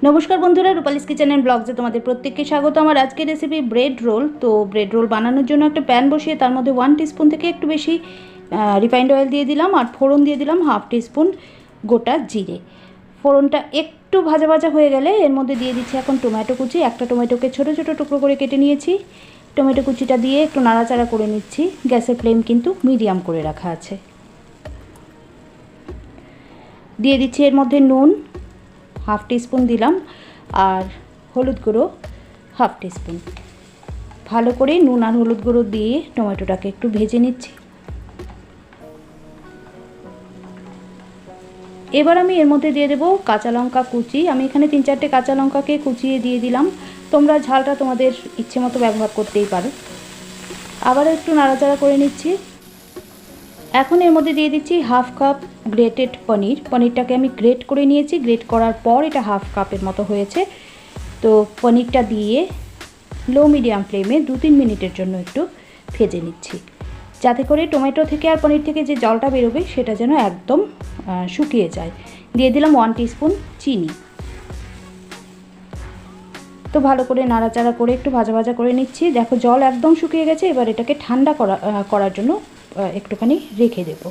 নমস্কার বন্ধুরা, রূপালিস kitchen and ব্লগসে তোমাদের প্রত্যেককে স্বাগত। আমার আজকের রেসিপি ব্রেড রোল। তো ব্রেড রোল বানানোর জন্য একটা প্যান বসিয়ে তার মধ্যে 1 টিস্পুন থেকে একটু বেশি রিফাইন্ড অয়েল দিয়ে দিলাম, আর ফোড়ন দিয়ে দিলাম 1/2 টিস্পুন গোটা জিরে। ফোড়নটা একটু ভাজা ভাজা হয়ে গেলে এর মধ্যে দিয়ে দিচ্ছি এখন টমেটো কুচি। একটা টমেটোকে ছোটো ছোটো টুকরো করে কেটে নিয়েছি। টমেটো কুচিটা দিয়ে একটু নাড়াচাড়া করে নিচ্ছি। গ্যাসের ফ্লেম কিন্তু মিডিয়াম করে রাখা আছে। দিয়ে দিচ্ছি এর মধ্যে নুন 1/2 টিস্পুন দিলাম, আর হলুদ গুঁড়ো 1/2 টিস্পুন। ভালো করে নুন আর হলুদ গুঁড়ো দিয়ে টমেটোটাকে একটু ভেজে নিচ্ছি। এবার আমি এর মধ্যে দিয়ে দেবো কাঁচা লঙ্কা কুচি। আমি এখানে 3-4টে কাঁচা লঙ্কাকে কুচিয়ে দিয়ে দিলাম। তোমরা ঝালটা তোমাদের ইচ্ছে মতো ব্যবহার করতেই পারো। আবারও একটু নাড়াচাড়া করে নিচ্ছি। এখন এর মধ্যে দিয়ে দিচ্ছি 1/2 কাপ গ্রেটেড পনির। পনিরটাকে আমি গ্রেট করে নিয়েছি। গ্রেট করার পর এটা 1/2 কাপের মতো হয়েছে। তো পনিরটা দিয়ে লো মিডিয়াম ফ্লেমে 2-3 মিনিটের জন্য একটু ভেজে নিচ্ছি, যাতে করে টমেটো থেকে আর পনির থেকে যে জলটা বেরোবে সেটা যেন একদম শুকিয়ে যায়। দিয়ে দিলাম 1 টিস্পুন চিনি। তো ভালো করে নাড়াচাড়া করে একটু ভাজা ভাজা করে নিচ্ছি। দেখো জল একদম শুকিয়ে গেছে। এবার এটাকে ঠান্ডা করার জন্য একটুখানি রেখে দেব।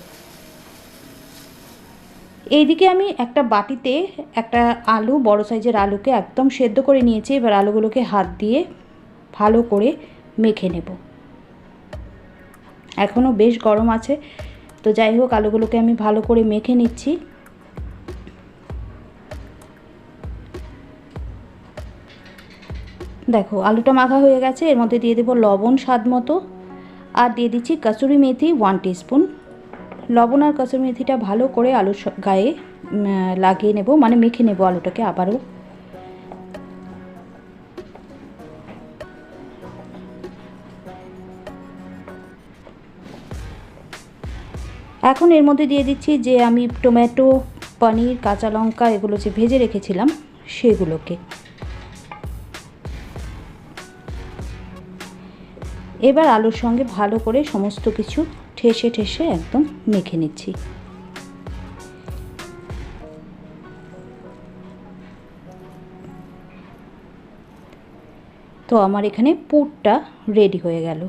এইদিকে আমি একটা বাটিতে একটা আলু, বড় সাইজের আলুকে একদম সেদ্ধ করে নিয়েছি। এবার আলুগুলোকে হাত দিয়ে ভালো করে মেখে নেব। এখনও বেশ গরম আছে, তো যাই হোক আলুগুলোকে আমি ভালো করে মেখে নিচ্ছি। দেখো আলুটা মাখা হয়ে গেছে। এর মধ্যে দিয়ে দেবো লবণ স্বাদ মতো, আর দিয়ে দিচ্ছি কসুরি মেথি 1 টিস্পুন। লবণ আর কসুরি মেথিটা ভালো করে আলুর গায়ে লাগিয়ে নেব, মানে মেখে নেব আলুটাকে আবারও। এখন এর মধ্যে দিয়ে দিচ্ছি যে আমি টমেটো, পনির, কাঁচা লঙ্কা এগুলো যে ভেজে রেখেছিলাম সেগুলোকে। এবার আলুর সঙ্গে ভালো করে সমস্ত কিছু ঠেসে ঠেসে একদম মেখে নিচ্ছি। তো আমার এখানে পুরটা রেডি হয়ে গেল।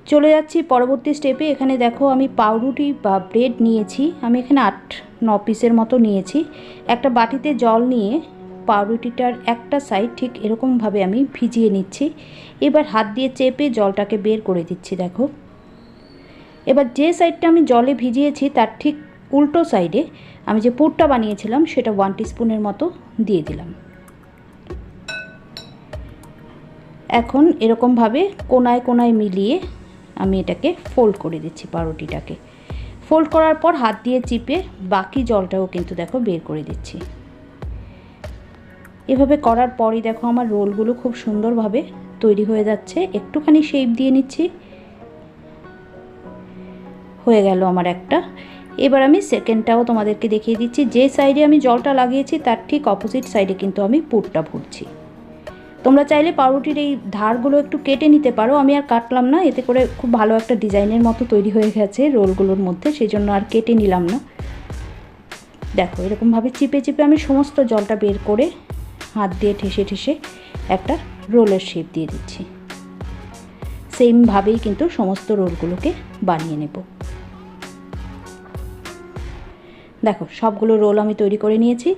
চলে যাচ্ছি পরবর্তী স্টেপে। এখানে দেখো আমি পাউরুটি বা ব্রেড নিয়েছি। আমি এখানে 8-9 পিসের মতো নিয়েছি। একটা বাটিতে জল নিয়ে পাউরুটিটার একটা সাইড ঠিক এরকমভাবে আমি ভিজিয়ে নিচ্ছি। এবার হাত দিয়ে চেপে জলটাকে বের করে দিচ্ছি। দেখো এবার যে সাইডটা আমি জলে ভিজিয়েছি তার ঠিক উল্টো সাইডে আমি যে পুরটা বানিয়েছিলাম সেটা 1 টিস্পুনের মতো দিয়ে দিলাম। এখন এরকমভাবে কোনায় কোনায় মিলিয়ে আমি এটাকে ফোল্ড করে দিচ্ছি। পাউরুটিটাকে ফোল্ড করার পর হাত দিয়ে চিপে বাকি জলটাও কিন্তু দেখো বের করে দিচ্ছি। এভাবে করার পরই দেখো আমার রোলগুলো খুব সুন্দরভাবে তৈরি হয়ে যাচ্ছে। একটুখানি শেপ দিয়ে নিচ্ছি। হয়ে গেল আমার একটা। এবার আমি সেকেন্ডটাও তোমাদেরকে দেখিয়ে দিচ্ছি। যে সাইডে আমি জলটা লাগিয়েছি তার ঠিক অপোজিট সাইডে কিন্তু আমি পুরটা ভরছি। তোমরা চাইলে পাউরুটির এই ধারগুলো একটু কেটে নিতে পারো। আমি আর কাটলাম না, এতে করে খুব ভালো একটা ডিজাইনের মতো তৈরি হয়ে গেছে রোলগুলোর মধ্যে, সেই জন্য আর কেটে নিলাম না। দেখো এরকমভাবে চিপে চিপে আমি সমস্ত জলটা বের করে হাত দিয়ে ঠেসে ঠেসে একটা রোলের শেপ দিয়ে দিচ্ছি। সেমভাবেই কিন্তু সমস্ত রোলগুলোকে বানিয়ে নেব। দেখো সবগুলো রোল আমি তৈরি করে নিয়েছি।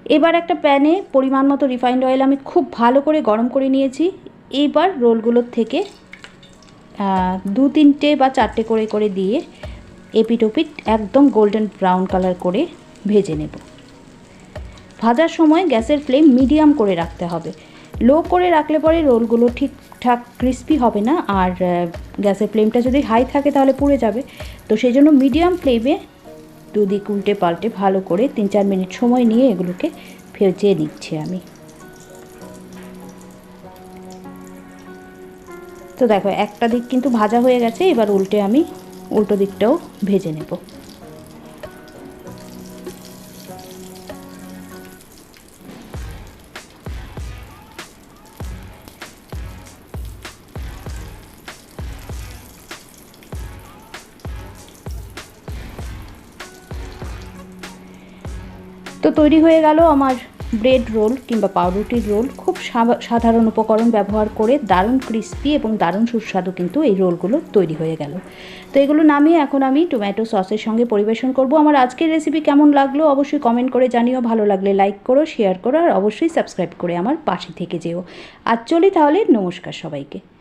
এবার একটা প্যানে পরিমাণ মতো রিফাইন্ড অয়েল আমি খুব ভালো করে গরম করে নিয়েছি। এইবার রোলগুলোর থেকে 2-3টে বা 4টে করে করে দিয়ে এপিট ওপিট একদম গোল্ডেন ব্রাউন কালার করে ভেজে নেব। ভাজার সময় গ্যাসের ফ্লেম মিডিয়াম করে রাখতে হবে। লো করে রাখলে পরে রোলগুলো ঠিকঠাক ক্রিস্পি হবে না, আর গ্যাসের ফ্লেমটা যদি হাই থাকে তাহলে পুড়ে যাবে। তো সেই জন্য মিডিয়াম ফ্লেমে দুদিক উল্টে পাল্টে ভালো করে 3-4 মিনিট সময় নিয়ে এগুলোকে ভেজে নিচ্ছি আমি। তো দেখো একটা দিক কিন্তু ভাজা হয়ে গেছে। এবার আমি উল্টো দিকটাও ভেজে নেব। তো তৈরি হয়ে গেল আমার ব্রেড রোল কিংবা পাউরুটির রোল, খুব সাধারণ উপকরণ ব্যবহার করে দারুণ ক্রিস্পি এবং দারুণ সুস্বাদু কিন্তু এই রোলগুলো তৈরি হয়ে গেল। তো এগুলো নামিয়ে এখন আমি টমেটো সসের সঙ্গে পরিবেশন করব। আমার আজকের রেসিপি কেমন লাগলো অবশ্যই কমেন্ট করে জানিও, ভালো লাগলে লাইক করো, শেয়ার করো আর অবশ্যই সাবস্ক্রাইব করে আমার পাশে থেকে যেও। আজ চলি তাহলে, নমস্কার সবাইকে।